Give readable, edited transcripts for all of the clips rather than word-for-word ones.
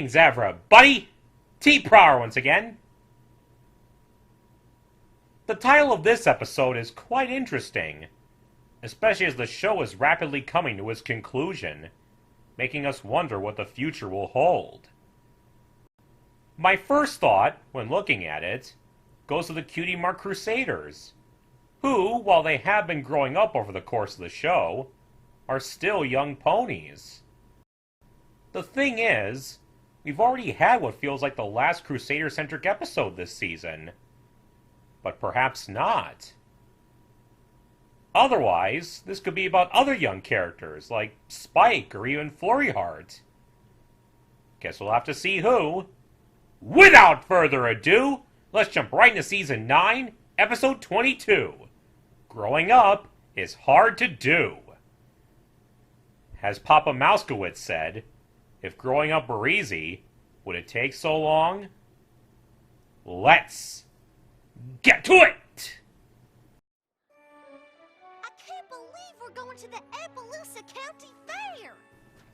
Greetings, everybody! T-Prower once again. The title of this episode is quite interesting, especially as the show is rapidly coming to its conclusion, making us wonder what the future will hold. My first thought, when looking at it, goes to the Cutie Mark Crusaders, who, while they have been growing up over the course of the show, are still young ponies. The thing is, we've already had what feels like the last Crusader-centric episode this season. But perhaps not. Otherwise, this could be about other young characters, like Spike or even Flurryheart. Guess we'll have to see who. Without further ado, let's jump right into Season 9, Episode 22. Growing up is hard to do. As Papa Mouskowitz said, if growing up were easy, would it take so long? Let's get to it! I can't believe we're going to the Appaloosa County Fair!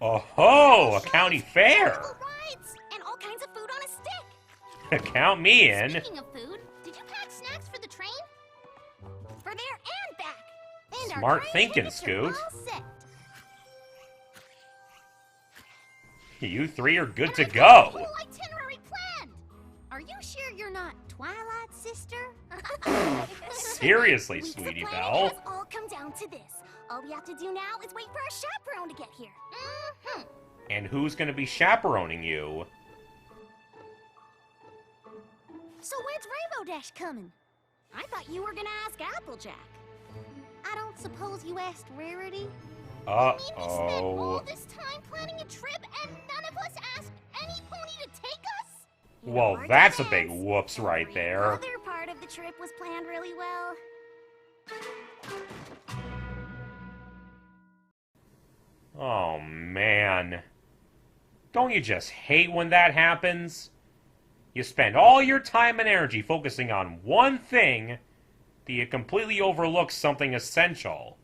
Oh-ho, a county fair! Rides and all kinds of food on a stick! Count me in. Speaking of food, did you pack snacks for the train? For there and back! And Smart our thinking, tickets are Scoot. all set. You three are good And to I've got a go. whole itinerary planned! Are you sure you're not Twilight Sister? Seriously, Weeks of Sweetie planning Belle. has all come down to this. All we have to do now is wait for our chaperone to get here. And who's gonna be chaperoning you? So when's Rainbow Dash coming? I thought you were gonna ask Applejack. I don't suppose you asked Rarity? I mean, we spent all Uh-oh. this time planning a trip and none of us asked any pony to take us? Well, Your that's a big defense, whoops right every there. other part of the trip was planned really well. Oh, man. Don't you just hate when that happens? You spend all your time and energy focusing on one thing, that you completely overlook something essential.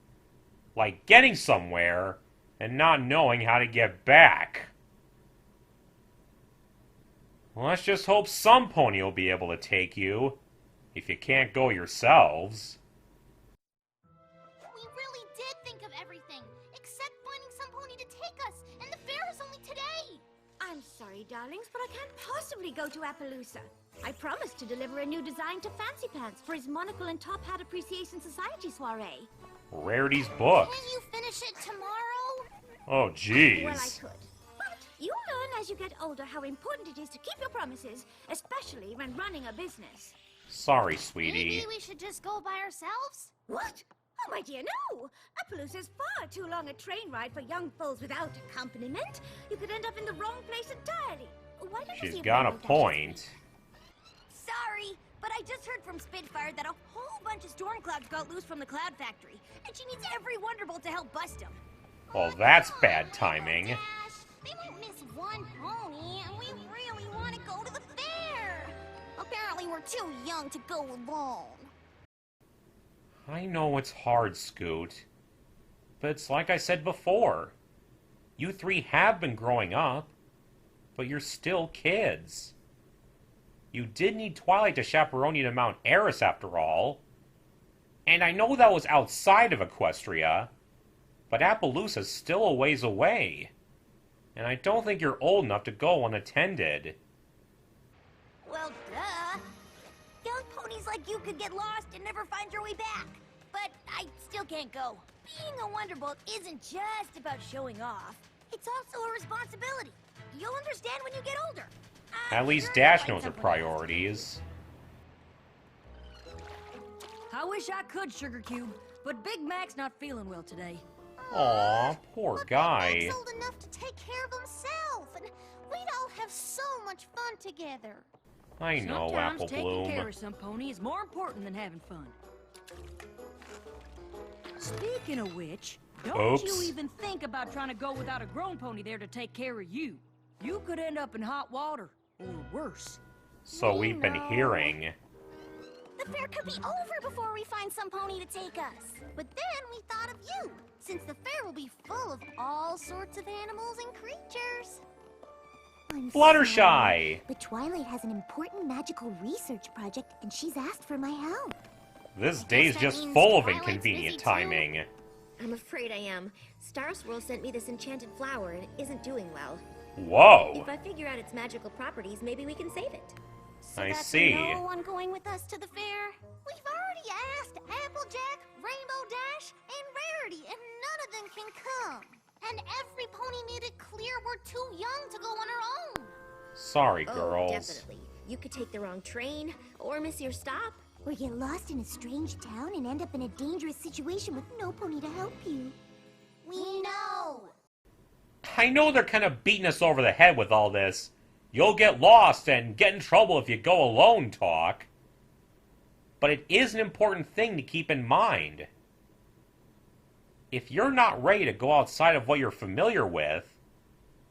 Like getting somewhere, and not knowing how to get back. Well, let's just hope some pony will be able to take you, if you can't go yourselves. We really did think of everything, except finding some pony to take us, and the fair is only today. I'm sorry, darlings, but I can't possibly go to Appaloosa. I promised to deliver a new design to Fancy Pants for his Monocle and Top Hat Appreciation Society soiree. Rarity's booked. Can you finish it tomorrow? Oh, jeez. Well, I could. But you learn as you get older how important it is to keep your promises, especially when running a business. Sorry, sweetie. Maybe we should just go by ourselves? What? Oh, my dear, no! Appaloosa's far too long a train ride for young foals without accompaniment. You could end up in the wrong place entirely. Why don't you She's see if got a Rainbow Dash is point. Sorry, but I just heard from Spitfire that a whole bunch of storm clouds got loose from the Cloud Factory, and she needs every Wonderbolt to help bust them. Well, that's bad timing. Dash, they won't miss one pony, and we really want to go to the fair. Apparently, we're too young to go alone. I know it's hard, Scoot. But it's like I said before. You three have been growing up, but you're still kids. You did need Twilight to chaperone you to Mount Eris after all. And I know that was outside of Equestria, but Appaloosa's still a ways away. And I don't think you're old enough to go unattended. Well, duh. Young ponies like you could get lost and never find your way back. But I still can't go. Being a Wonderbolt isn't just about showing off. It's also a responsibility. You'll understand when you get older. At least Sure, Dash find knows her someone else. priorities. I wish I could, Sugar Cube, but Big Mac's not feeling well today. Aw, poor But guy. Big Mac's old enough to take care of himself, and we'd all have so much fun together. I know, Sometimes Apple taking care Bloom. of some pony is more important than having fun. Speaking of which, don't Oops. you even think about trying to go without a grown pony there to take care of you. You could end up in hot water, or worse. So we've been know. hearing. The fair could be over before we find some pony to take us. But then we thought of you, since the fair will be full of all sorts of animals and creatures. I'm Fluttershy! sorry, but Twilight has an important magical research project, and she's asked for my help. This I day's guess that just means full of Twilight's inconvenient busy, too. timing. I'm afraid I am. Star Swirl sent me this enchanted flower and it isn't doing well. Whoa! If I figure out its magical properties, maybe we can save it. So I that's see. no one going with us to the fair? We've already asked Applejack, Rainbow Dash, and Rarity, and none of them can come. And every pony made it clear we're too young to go on our own. Sorry, Oh, girls. definitely. You could take the wrong train, or miss your stop. Or get lost in a strange town and end up in a dangerous situation with no pony to help you. We know. I know they're kind of beating us over the head with all this. You'll get lost and get in trouble if you go alone talk. But it is an important thing to keep in mind. If you're not ready to go outside of what you're familiar with,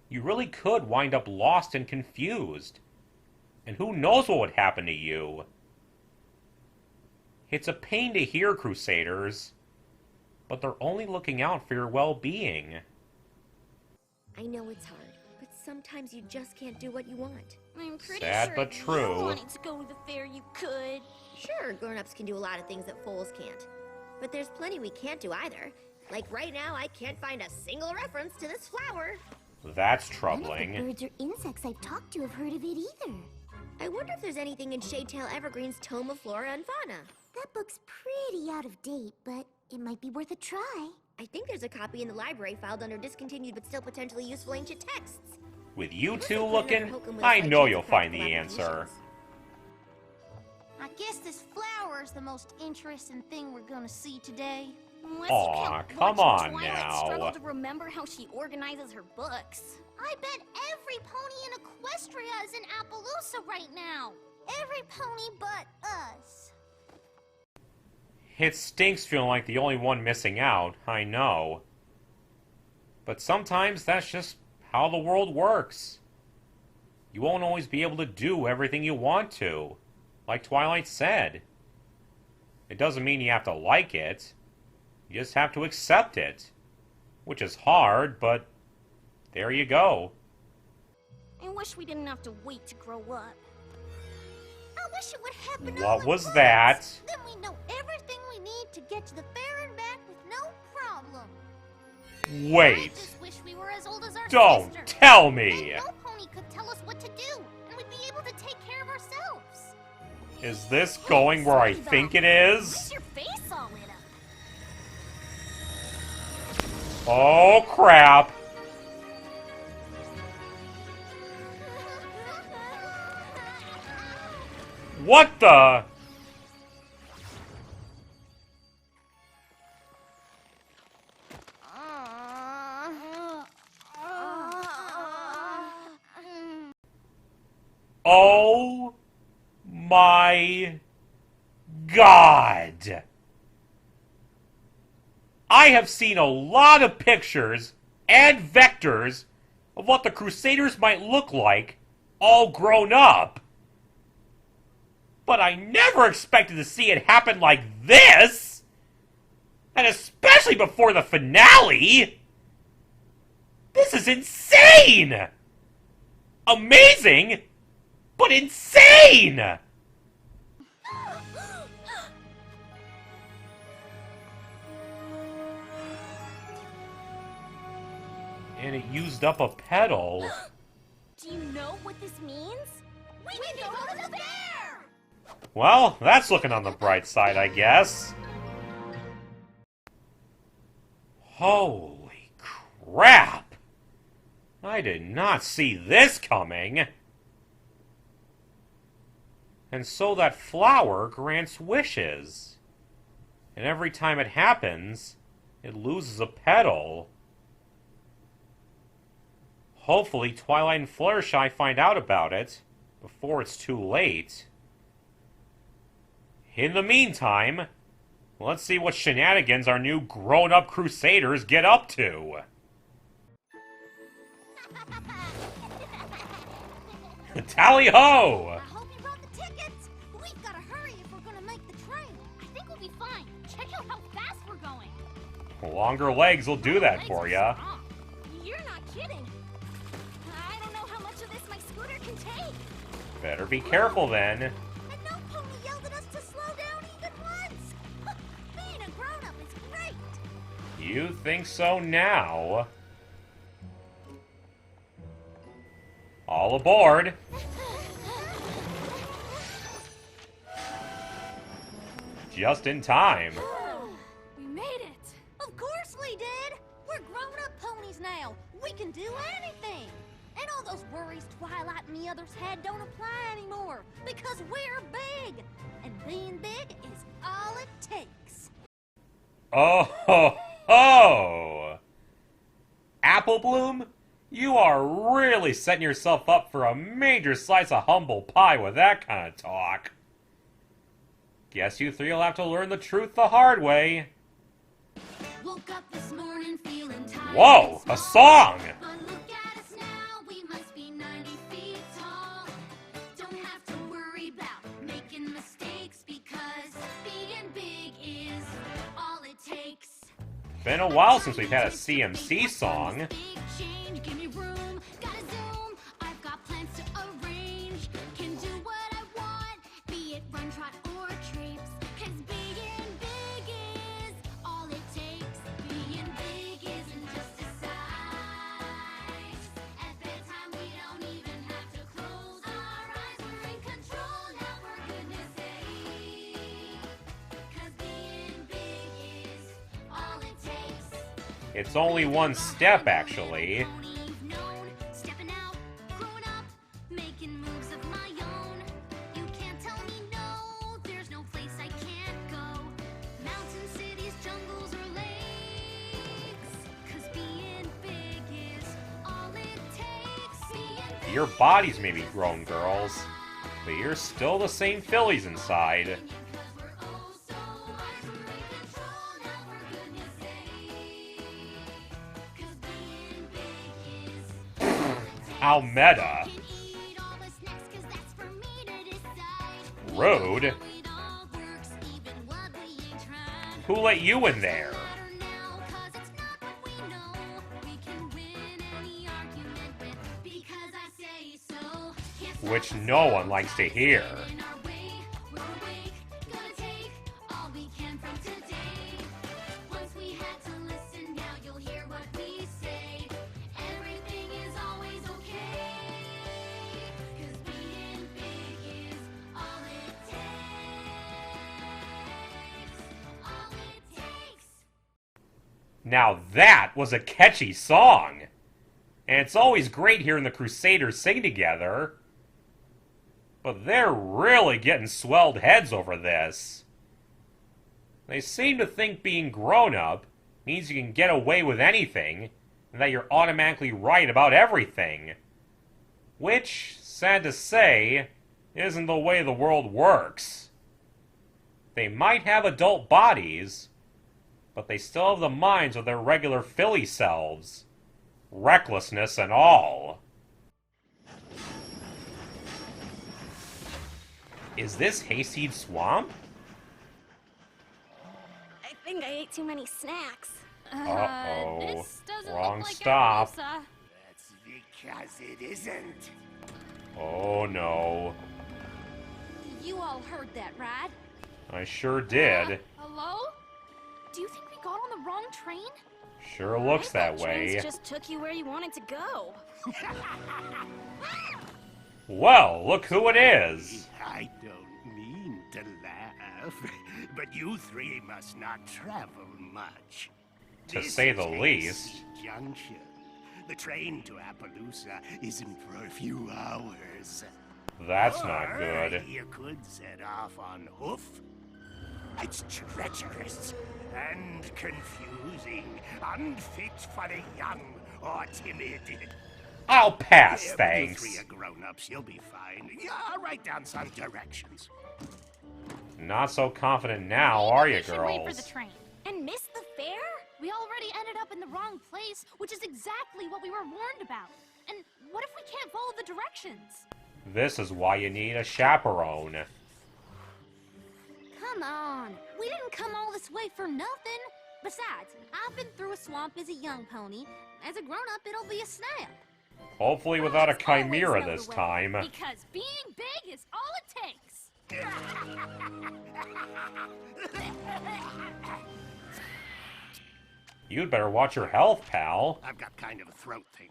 you really could wind up lost and confused. And who knows what would happen to you. It's a pain to hear, Crusaders, but they're only looking out for your well-being. I know it's hard, but sometimes you just can't do what you want. I'm pretty Sad sure but if true. you wanted to go to the fair, you could. Sure, grown-ups can do a lot of things that foals can't. But there's plenty we can't do either. Like right now, I can't find a single reference to this flower. That's None of troubling. the birds or insects I've talked to have heard of it either. I wonder if there's anything in Shadetail Evergreen's Tome of Flora and Fauna. That book's pretty out of date, but it might be worth a try. I think there's a copy in the library filed under discontinued but still potentially useful ancient texts. With you Unless two I put it looking, under Hokum with I a slight know chance you'll of find the practical answer. applications. I guess this flower's the most interesting thing we're gonna see today. Unless Aw, you count come watching on Twilight now. struggle to remember how she organizes her books. I bet every pony in Equestria is in Appaloosa right now. Every pony but us. It stinks feeling like the only one missing out, I know. But sometimes that's just how the world works. You won't always be able to do everything you want to, like Twilight said. It doesn't mean you have to like it. You just have to accept it. Which is hard, but there you go. I wish we didn't have to wait to grow up. I wish it would happen all What at was once. that? Then we know everything we need to get to the fair and back with no problem. I Wait. just wish we were as old as our Don't sister. tell me! Then no pony could tell us what to do, and we'd be able to take care of ourselves. Is this going where I think it is? Why's your face all lit up? Oh crap! What the? Oh my God! I have seen a lot of pictures and vectors of what the Crusaders might look like all grown up. But I never expected to see it happen like this! And especially before the finale! This is insane! Amazing, but insane! And it used up a pedal. Do you know what this means? We can go to the fair! Well, that's looking on the bright side, I guess. Holy crap! I did not see this coming. And so that flower grants wishes. And every time it happens, it loses a petal. Hopefully Twilight and Fluttershy find out about it before it's too late. In the meantime, let's see what shenanigans our new grown-up Crusaders get up to. Tally-ho! I hope you brought the tickets. We've got to hurry if we're gonna make the train. I think we'll be fine. Check out how fast we're going. Longer legs will do that Legs for are ya. strong. You're not kidding. I don't know how much of this my Better be careful then. And no pony yelled at us to slow down even once! Being a grown-up is great! You think so now? All aboard! Just in time. We made it! Of course we did! We're grown-up ponies now! We can do anything! And all those worries Twilight and the others had don't apply anymore, because we're big! And being big is all it takes. Oh ho ho! Apple Bloom, you are really setting yourself up for a major slice of humble pie with that kind of talk. Guess you three will have to learn the truth the hard way. Woke up this morning feeling tired. Whoa, a song! But look at us now, we must be 90 feet tall. Don't have to worry about making mistakes because being big is all it takes. Been a while since we've had a CMC song. Big change, give me room, gotta zoom. I've got plans to arrange. Can do what I want, be it run, trot, or traipse. 'Cause being big is all it takes. Being big isn't just a size. At bedtime we don't even have to close our eyes. We're in control now, for goodness sake. 'Cause being big is all it takes. It's only one step, actually. Stepping out, growing up, making moves of my own. You can't tell me no, there's no place I can't go. Mountains, cities, jungles, or lakes. 'Cause being big is all it takes. Being big Your bodies may be grown, girls, but you're still the same fillies inside. 'cause we're oh so wise. We're in control now, for goodness sake. 'Cause being big is How meta. can eat all the snacks 'cause that's for me to decide. Rude. It all works, even what we ain't tried. Who let you in there? Matter now, 'cause it's not what we know. We can win any argument with because I say so. Can't stop Which us no now, one likes to hear. in our way. We're awake, gonna take all we can from today. Once we had to listen, now you'll hear what we say. Everything is always okay. 'Cause being big is all it takes. All it takes. Now that was a catchy song! And it's always great hearing the Crusaders sing together. But they're really getting swelled heads over this. They seem to think being grown up means you can get away with anything, and that you're automatically right about everything. Which, sad to say, isn't the way the world works. They might have adult bodies, but they still have the minds of their regular filly selves. Recklessness and all. Is this Hayseed Swamp? I think I ate too many snacks. Uh-oh. This doesn't Wrong look like stop. Appaloosa. That's because it isn't. Oh no. You all heard that, right? I sure did. Hello? Do you think we got on the wrong train? Sure looks that Trains way. just took you where you wanted to go. Well, look who it is. I don't mean to laugh, but you three must not travel much. To This say is the Hayseed least. Junction. The train to Appaloosa isn't for a few hours. That's not Or good. You could set off on hoof. It's treacherous and confusing, unfit for the young or timid. I'll pass, Yeah, but thanks. You three are grown-ups, you'll be fine. Yeah, I'll write down some directions. Not so confident now, are you, We should wait for the girls? train. And miss the fare? We already ended up in the wrong place, which is exactly what we were warned about. And what if we can't follow the directions? This is why you need a chaperone. Come on. We didn't come all this way for nothing. Besides, I've been through a swamp as a young pony. As a grown-up, it'll be a snap. Hopefully without a Boys always chimera know the this way, time. Because being big is all it takes. You'd better watch your health, pal. I've got kind of a throat thing.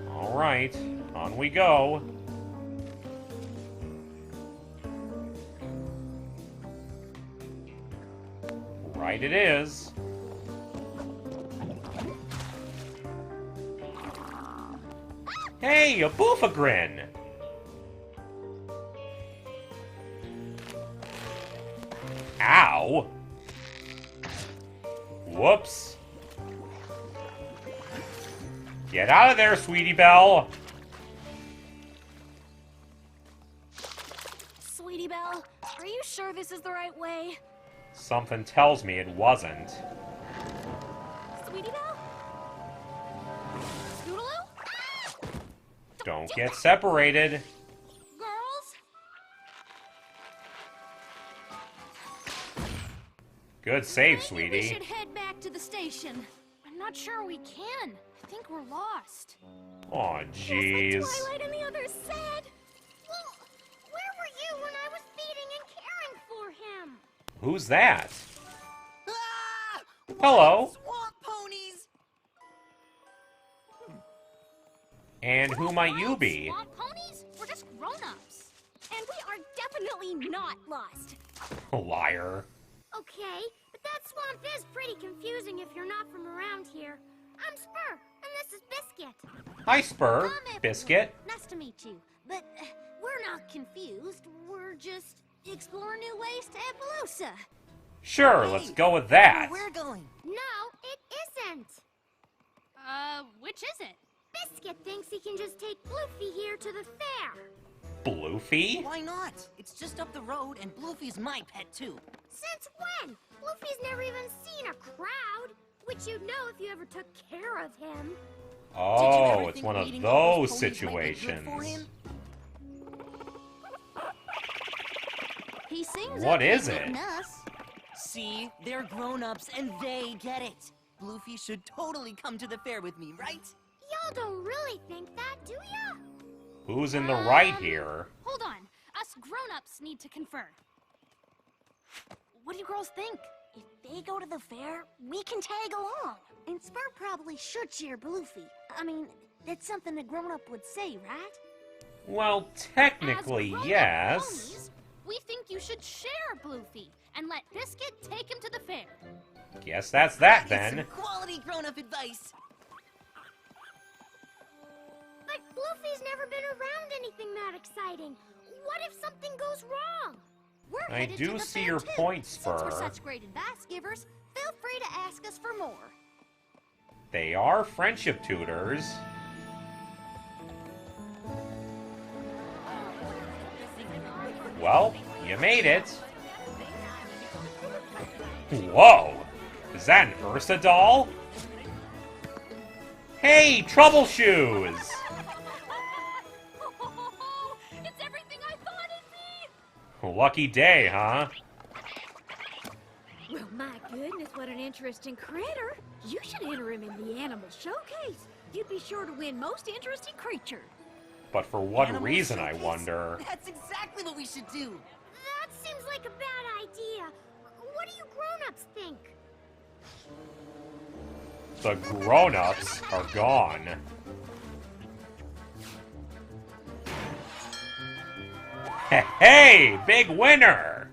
Alright, on we go. Right it is. Hey, a boofagrin! Ow! Whoops. Get out of there, Sweetie Belle! Sweetie Belle, are you sure this is the right way? Something tells me it wasn't. Sweetie Belle? Scootaloo? Don't get separated. Girls? Good save, Maybe sweetie. we should head back to the station. I'm not sure we can. I think we're lost. Aw, jeez. Twilight and the others said. Well, where were you when I was feeding and caring for him? Who's that? Ah! Hello. Swamp ponies! And who might you be? Swamp ponies? We're just grown-ups. And we are definitely not lost. Liar. Okay, but that swamp is pretty confusing if you're not from around here. I'm Spur, and this is Biscuit. Hi, Spur. Everyone. Biscuit. Nice to meet you. But we're not confused. We're just exploring new ways to Appaloosa. Sure, let's go with that. Where we're going? No, it isn't. Which is it? Biscuit thinks he can just take Bloofy here to the fair. Bloofy? Why not? It's just up the road, and Bloofy's my pet too. Since when? Bloofy's never even seen a crowd, which you'd know if you ever took care of him. Oh, it's one of those situations. He seems What okay is getting it? us. See, they're grown-ups, and they get it. Bloofy should totally come to the fair with me, right? Y'all don't really think that, do ya? Who's in the right here? Hold on. Us grown-ups need to confer. What do you girls think? If they go to the fair, we can tag along. And Spur probably should share Bloofy. I mean, that's something a grown-up would say, right? Well, technically, As grown-up yes. ponies, we think you should share Bloofy and let Biscuit take him to the fair. Guess that's that It's then. some quality grown-up advice. But Bloofy's never been around anything that exciting. What if something goes wrong? We're I headed do to the see fair your too. point, Since we're Spur. such great advice givers, feel free to ask us for more. They are friendship tutors. Well, you made it. Whoa! Is that an Ursa doll? Hey, Trouble Shoes! It's everything I thought it'd be! Lucky day, huh? Well, my goodness, what an interesting critter. You should enter him in the animal showcase. You'd be sure to win most interesting creature. But for what Animal reason, I showcase? wonder? That's exactly what we should do. That seems like a bad idea. What do you grown-ups think? The grown-ups are gone. Hey, big winner!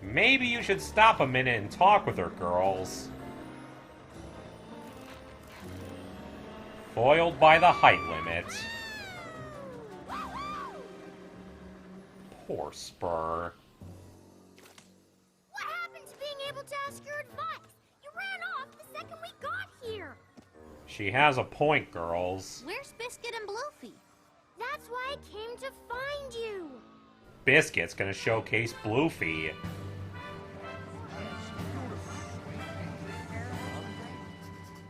Maybe you should stop a minute and talk with her, girls. Foiled by the height limit. Poor Spur. What happened to being able to ask your advice? You ran off the second we got here. She has a point, girls. Where's Biscuit and Bloofy? That's why I came to find you. Biscuit's gonna showcase Bloofy.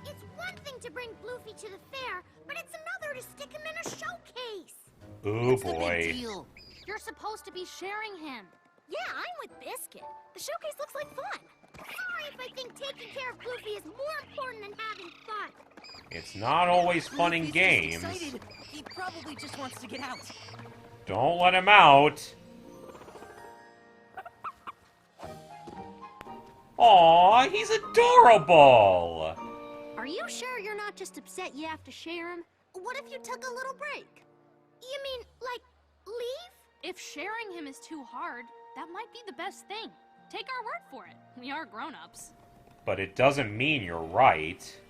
It's one thing to bring Bloofy to the fair, but it's another to stick him in a showcase. Ooh What's the big boy. deal? You're supposed to be sharing him. Yeah, I'm with Biscuit. The showcase looks like fun. Sorry if I think taking care of Goofy is more important than having fun. It's not always fun in Bluefy's games. Just excited. He probably just wants to get out. Don't let him out. Aw, he's adorable. Are you sure you're not just upset you have to share him? What if you took a little break? You mean, like, leave? If sharing him is too hard, that might be the best thing. Take our word for it. We are grown-ups. But it doesn't mean you're right.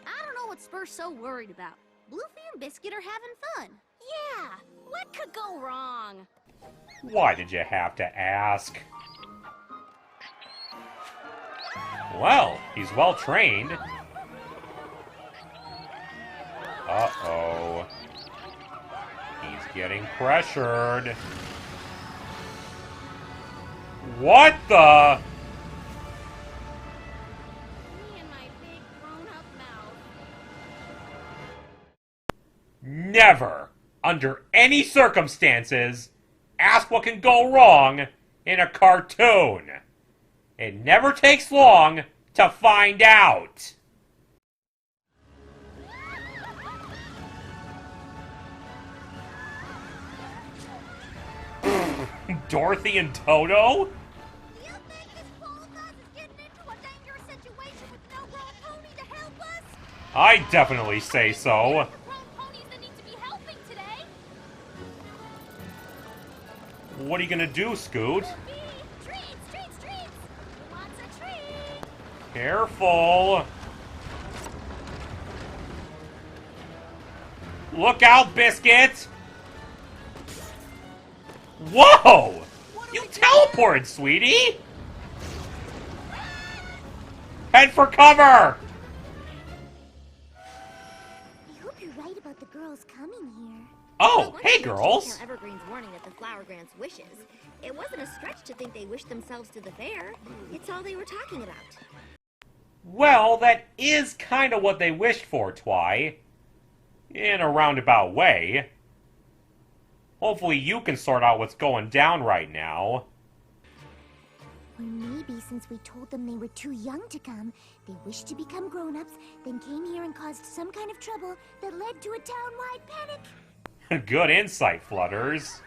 I don't know what Spur's so worried about. Bluefy and Biscuit are having fun. Yeah, what could go wrong? Why did you have to ask? Well, he's well trained. Uh-oh. He's getting pressured. What the? Me and my big grown-up mouth. Never, under any circumstances, ask what can go wrong in a cartoon. It never takes long to find out. Dorothy and Toto? You think this Polka is getting into a dangerous situation with no grown pony to help us? I definitely say so. Grown ponies that need to be helping today. What are you gonna do, Scoot? Treats, treats, treats! Who wants a treat? Careful. Look out, Biscuit! Whoa! You teleported, sweetie! Head for cover! I hope you're right about the girls coming here. Oh, Well, hey once you girls! check out Evergreen's warning that the flower grants wishes, it wasn't a stretch to think they wished themselves to the fair. It's all they were talking about. Well, that is kind of what they wished for, Twy. In a roundabout way. Hopefully you can sort out what's going down right now. Or maybe since we told them they were too young to come, they wished to become grown-ups, then came here and caused some kind of trouble that led to a town-wide panic. Good insight, Flutters.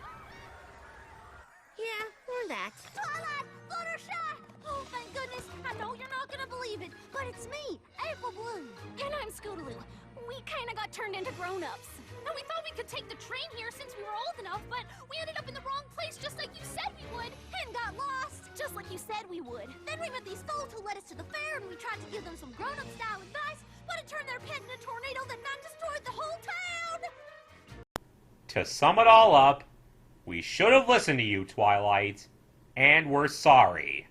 Yeah, or that. Twilight! Fluttershy! Oh, thank goodness! I know you're not gonna believe it, but it's me, April Bloom. And I'm Scootaloo. We kinda got turned into grown-ups. And we thought we could take the train here since we were old enough, but we ended up in the wrong place just like you said we would. And got lost, just like you said we would. Then we met these fools who led us to the fair, and we tried to give them some grown-up style advice, but it turned their pet into a tornado that then destroyed the whole town! To sum it all up, we should have listened to you, Twilight, and we're sorry.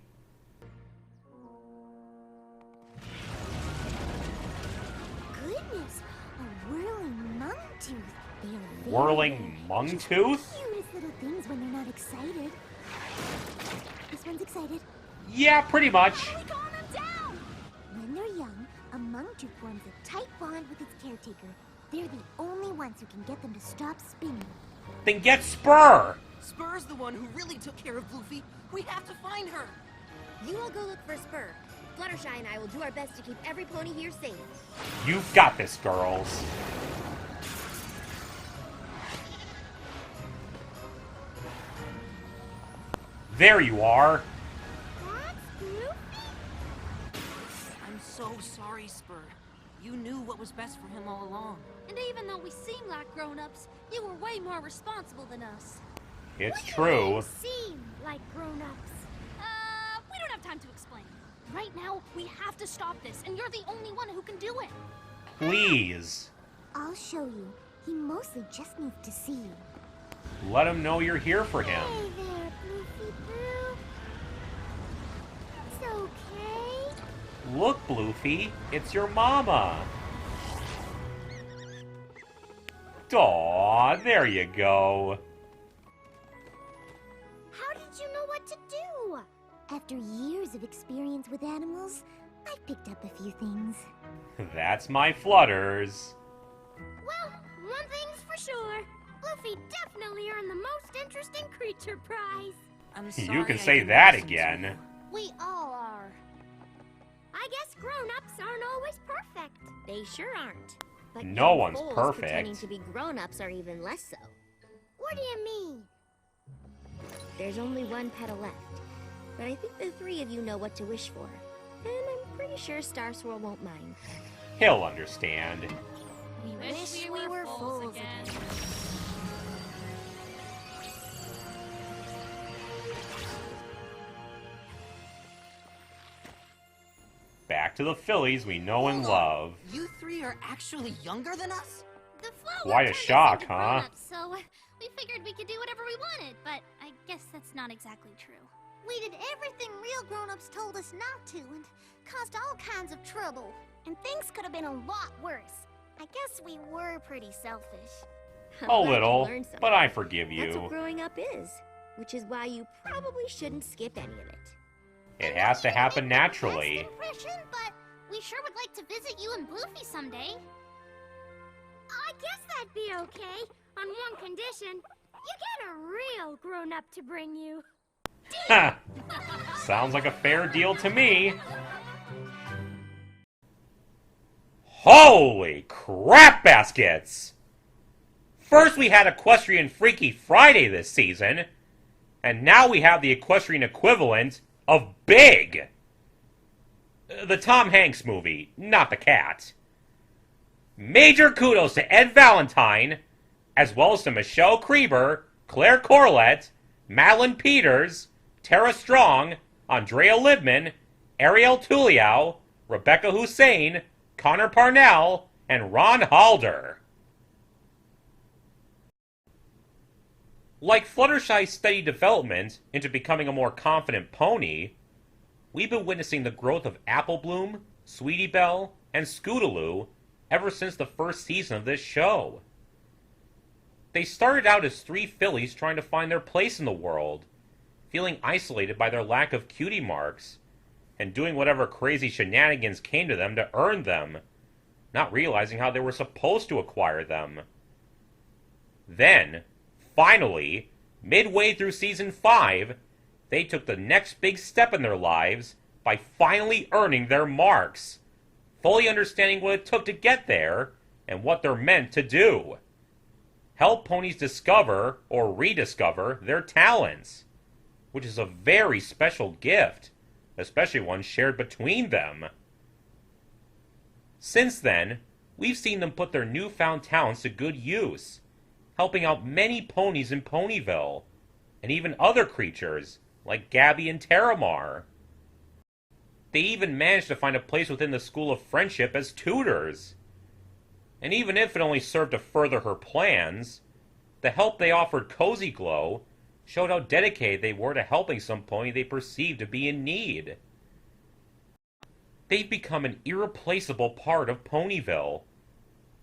Goodness, a whirling mung-tooth. They are very Whirling rare. Mungtooth? Cutest little things when they're not excited. This one's excited. Yeah, pretty much. We calm them down! When they're young, a mung-tooth forms a tight bond with its caretaker. They're the only ones who can get them to stop spinning. Then get Spur! Spur's the one who really took care of Bluefy. We have to find her. You all go look for Spur. Fluttershy and I will do our best to keep every pony here safe. You've got this, girls. There you are. I'm so sorry, Spur. You knew what was best for him all along. And even though we seem like grown-ups, you were way more responsible than us. It's true. Seem like grown-ups. We don't have time to explain. Right now, we have to stop this, and you're the only one who can do it. Please. I'll show you. He mostly just needs to see you. Let him know you're here for him. Hey there, Bluefy Boo. It's okay. Look, Bluefy, it's your mama. Aw, there you go. How did you know what to do? After years of experience with animals, I've picked up a few things. That's my Flutters. Well, one thing's for sure. Bluefy definitely earned the most interesting creature prize. I'm sorry You can I say didn't that listen to again. you. We all are. I guess grown-ups aren't always perfect. They sure aren't. But No young one's foals perfect. pretending to be grown-ups are even less so. What do you mean? There's only one petal left. But I think the three of you know what to wish for. And I'm pretty sure Star Swirl won't mind. He'll understand. We wish we were fools again. Back to the Phillies we know and love. You three are actually younger than us? The flower Quite a turned us shock, into huh? grown-ups, so we figured we could do whatever we wanted, but I guess that's not exactly true. We did everything real grown-ups told us not to and caused all kinds of trouble. And things could have been a lot worse. I guess we were pretty selfish. I'm A glad you little, learned something. but I forgive That's what you. growing up is. Which is why you probably shouldn't skip any of it. It has to happen naturally. Best impression, but we sure would like to visit you and Bluefy someday. I guess that'd be okay, on one condition. You get a real grown-up to bring you. Ha! Sounds like a fair deal to me. Holy crap baskets! First we had Equestrian Freaky Friday this season, and now we have the equestrian equivalent of Big. The Tom Hanks movie, not the cat. Major kudos to Ed Valentine, as well as to Michelle Krieber, Claire Corlett, Madeline Peters, Tara Strong, Andrea Libman, Ariel Tulio, Rebecca Hussein, Connor Parnell, and Ron Halder. Like Fluttershy's steady development into becoming a more confident pony, we've been witnessing the growth of Apple Bloom, Sweetie Belle, and Scootaloo ever since the first season of this show. They started out as three fillies trying to find their place in the world, feeling isolated by their lack of cutie marks, and doing whatever crazy shenanigans came to them to earn them, not realizing how they were supposed to acquire them. Then, finally, midway through Season 5, they took the next big step in their lives by finally earning their marks, fully understanding what it took to get there and what they're meant to do. Help ponies discover or rediscover their talents, which is a very special gift, especially one shared between them. Since then, we've seen them put their newfound talents to good use, helping out many ponies in Ponyville, and even other creatures like Gabby and Terramar. They even managed to find a place within the School of Friendship as tutors. And even if it only served to further her plans, the help they offered Cozy Glow showed how dedicated they were to helping some pony they perceived to be in need. They've become an irreplaceable part of Ponyville,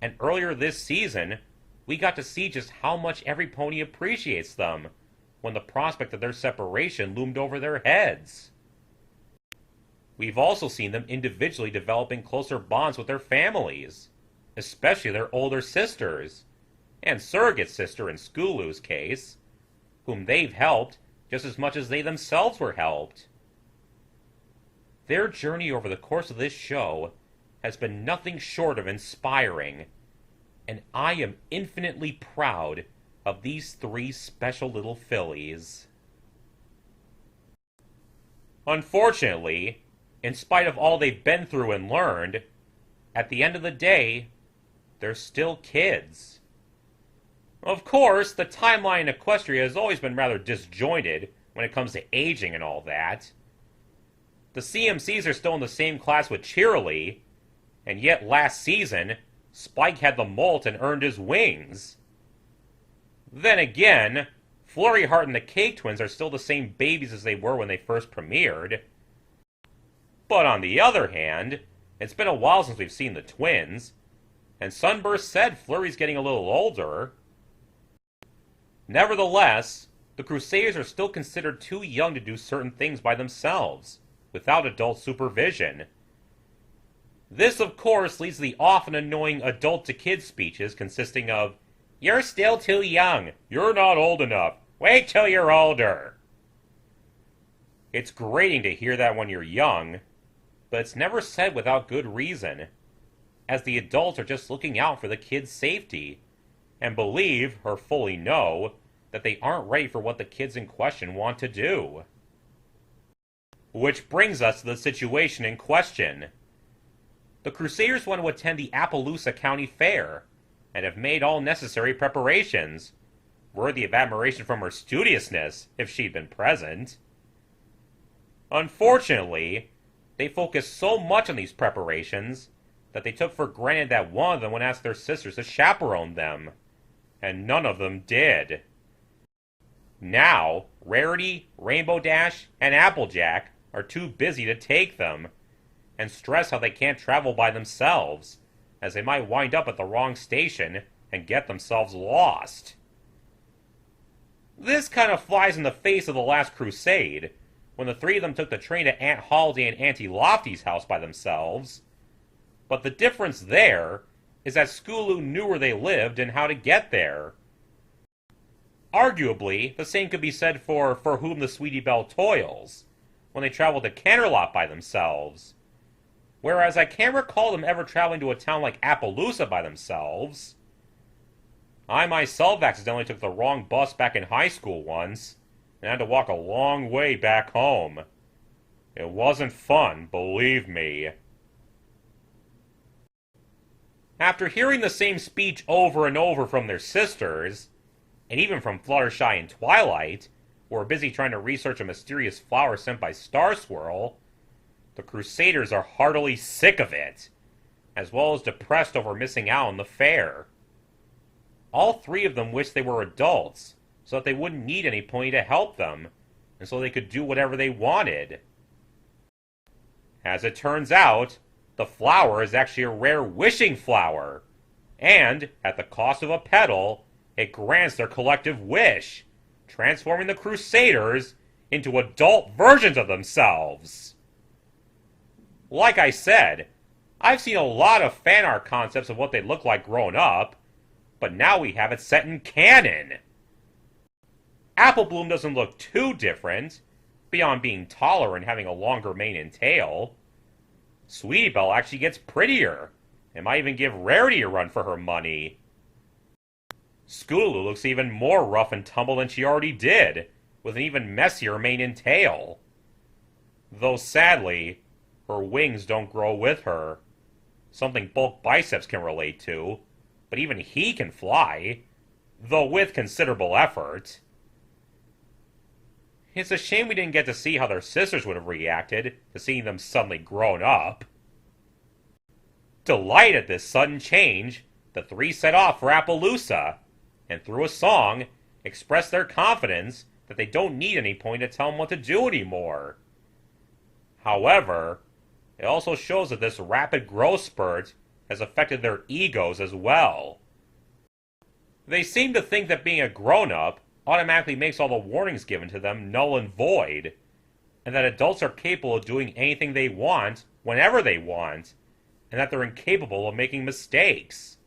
and earlier this season, we got to see just how much every pony appreciates them when the prospect of their separation loomed over their heads. We've also seen them individually developing closer bonds with their families, especially their older sisters, and surrogate sister in Scootaloo's case, whom they've helped just as much as they themselves were helped. Their journey over the course of this show has been nothing short of inspiring, and I am infinitely proud of these three special little fillies. Unfortunately, in spite of all they've been through and learned, at the end of the day, they're still kids. Of course, the timeline in Equestria has always been rather disjointed when it comes to aging and all that. The CMCs are still in the same class with Cheerilee, and yet last season, Spike had the molt and earned his wings. Then again, Flurry Heart and the Cake Twins are still the same babies as they were when they first premiered. But on the other hand, it's been a while since we've seen the twins, and Sunburst said Flurry's getting a little older. Nevertheless, the Crusaders are still considered too young to do certain things by themselves, without adult supervision. This, of course, leads to the often annoying adult-to-kid speeches consisting of, "You're still too young. You're not old enough. Wait till you're older." It's grating to hear that when you're young, but it's never said without good reason, as the adults are just looking out for the kids' safety, and believe, or fully know, that they aren't ready for what the kids in question want to do. Which brings us to the situation in question. The Crusaders want to attend the Appaloosa County Fair, and have made all necessary preparations, worthy of admiration from her studiousness, if she'd been present. Unfortunately, they focused so much on these preparations that they took for granted that one of them would ask their sisters to chaperone them, and none of them did. Now, Rarity, Rainbow Dash, and Applejack are too busy to take them, and stress how they can't travel by themselves, as they might wind up at the wrong station and get themselves lost. This kind of flies in the face of the last crusade, when the three of them took the train to Aunt Holiday and Auntie Lofty's house by themselves. But the difference there is that Scootaloo knew where they lived and how to get there. Arguably, the same could be said for Whom the Sweetie Belle Toils, when they traveled to Canterlot by themselves. Whereas I can't recall them ever traveling to a town like Appaloosa by themselves. I myself accidentally took the wrong bus back in high school once, and had to walk a long way back home. It wasn't fun, believe me. After hearing the same speech over and over from their sisters, and even from Fluttershy and Twilight, who are busy trying to research a mysterious flower sent by Star Swirl, the Crusaders are heartily sick of it, as well as depressed over missing out on the fair. All three of them wish they were adults, so that they wouldn't need any pony to help them, and so they could do whatever they wanted. As it turns out, the flower is actually a rare wishing flower, and, at the cost of a petal, it grants their collective wish, transforming the Crusaders into adult versions of themselves. Like I said, I've seen a lot of fan art concepts of what they'd look like grown up, but now we have it set in canon. Apple Bloom doesn't look too different, beyond being taller and having a longer mane and tail. Sweetie Belle actually gets prettier, and might even give Rarity a run for her money. Scootaloo looks even more rough and tumble than she already did, with an even messier mane and tail. Though sadly, her wings don't grow with her. Something Bulk Biceps can relate to, but even he can fly, though with considerable effort. It's a shame we didn't get to see how their sisters would have reacted to seeing them suddenly grown up. Delighted at this sudden change, the three set off for Appaloosa, and through a song, express their confidence that they don't need any pony to tell them what to do anymore. However, it also shows that this rapid growth spurt has affected their egos as well. They seem to think that being a grown-up automatically makes all the warnings given to them null and void, and that adults are capable of doing anything they want, whenever they want, and that they're incapable of making mistakes.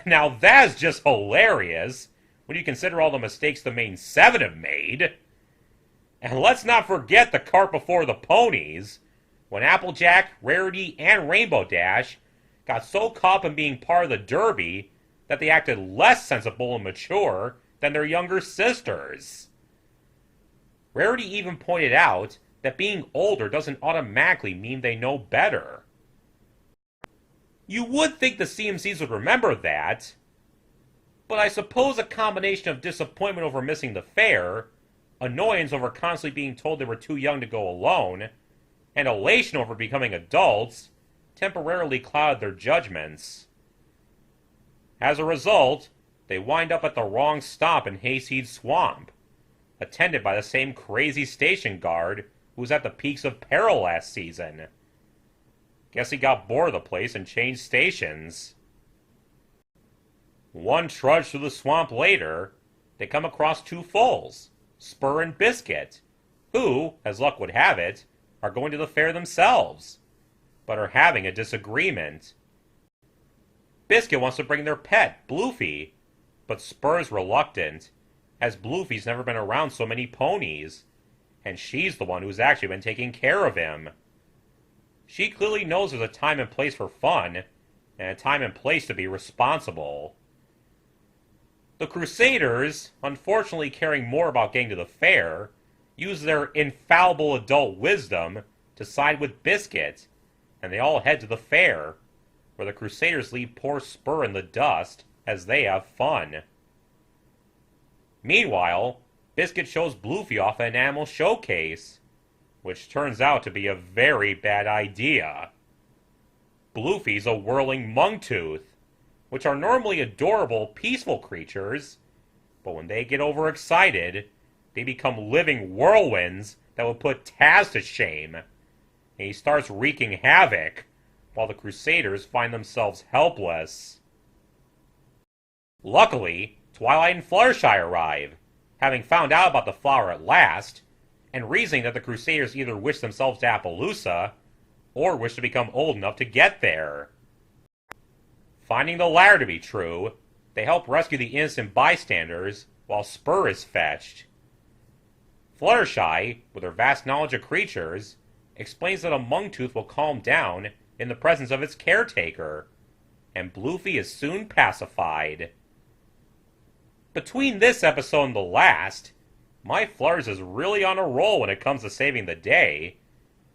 Now that's just hilarious, when you consider all the mistakes the main seven have made. And let's not forget the cart before the ponies, when Applejack, Rarity, and Rainbow Dash got so caught up in being part of the Derby that they acted less sensible and mature than their younger sisters. Rarity even pointed out that being older doesn't automatically mean they know better. You would think the CMCs would remember that, but I suppose a combination of disappointment over missing the fair, annoyance over constantly being told they were too young to go alone, and elation over becoming adults temporarily clouded their judgments. As a result, they wind up at the wrong stop in Hayseed Swamp, attended by the same crazy station guard who was at the Peaks of Peril last season. Guess he got bored of the place and changed stations. One trudge through the swamp later, they come across two foals, Spur and Biscuit, who, as luck would have it, are going to the fair themselves, but are having a disagreement. Biscuit wants to bring their pet, Bluefy, but Spur's reluctant, as Bluefy's never been around so many ponies, and she's the one who's actually been taking care of him. She clearly knows there's a time and place for fun, and a time and place to be responsible. The Crusaders, unfortunately caring more about getting to the fair, use their infallible adult wisdom to side with Biscuit, and they all head to the fair, where the Crusaders leave poor Spur in the dust as they have fun. Meanwhile, Biscuit shows Bluefy off at an animal showcase, which turns out to be a very bad idea. Bluefy's a whirling Mungtooth, which are normally adorable, peaceful creatures, but when they get overexcited, they become living whirlwinds that will put Taz to shame, and he starts wreaking havoc, while the Crusaders find themselves helpless. Luckily, Twilight and Fluttershy arrive, having found out about the flower at last, and reasoning that the Crusaders either wish themselves to Appaloosa, or wish to become old enough to get there. Finding the latter to be true, they help rescue the innocent bystanders, while Spur is fetched. Fluttershy, with her vast knowledge of creatures, explains that a Mungtooth will calm down in the presence of its caretaker, and Bluefy is soon pacified. Between this episode and the last, my Flutters is really on a roll when it comes to saving the day,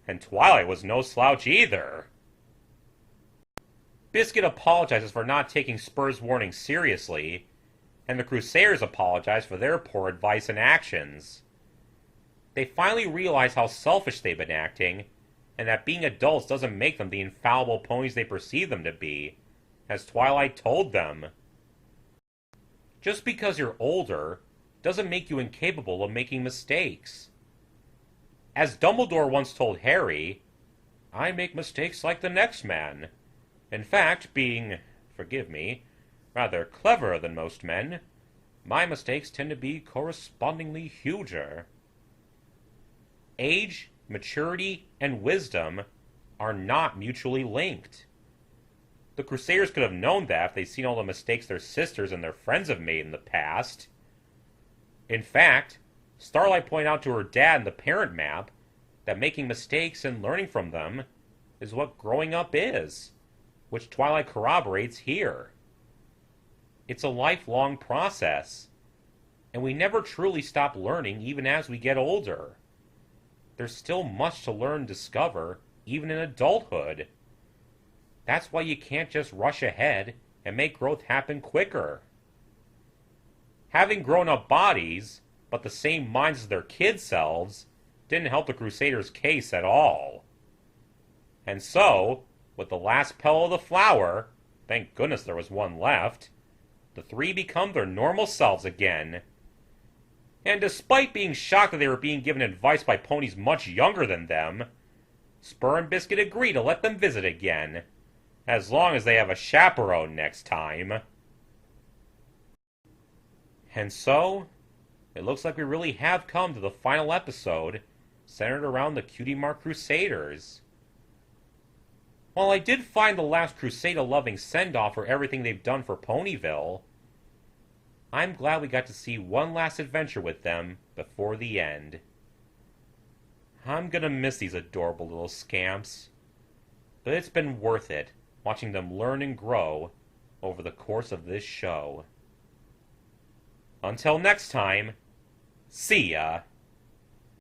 and Twilight was no slouch either. Biscuit apologizes for not taking Spur's warning seriously, and the Crusaders apologize for their poor advice and actions. They finally realize how selfish they've been acting, and that being adults doesn't make them the infallible ponies they perceive them to be, as Twilight told them. Just because you're older doesn't make you incapable of making mistakes. As Dumbledore once told Harry, "I make mistakes like the next man. In fact, being, forgive me, rather cleverer than most men, my mistakes tend to be correspondingly huger." Age, maturity, and wisdom are not mutually linked. The Crusaders could have known that if they'd seen all the mistakes their sisters and their friends have made in the past. In fact, Starlight pointed out to her dad in the parent map that making mistakes and learning from them is what growing up is, which Twilight corroborates here. It's a lifelong process, and we never truly stop learning even as we get older. There's still much to learn and discover, even in adulthood. That's why you can't just rush ahead and make growth happen quicker. Having grown-up bodies, but the same minds as their kid selves, didn't help the Crusaders' case at all. And so, with the last petal of the flower, thank goodness there was one left, the three become their normal selves again. And despite being shocked that they were being given advice by ponies much younger than them, Spur and Biscuit agree to let them visit again, as long as they have a chaperone next time. And so, it looks like we really have come to the final episode, centered around the Cutie Mark Crusaders. While I did find the last crusade a loving send-off for everything they've done for Ponyville, I'm glad we got to see one last adventure with them before the end. I'm gonna miss these adorable little scamps, but it's been worth it watching them learn and grow over the course of this show. Until next time, see ya!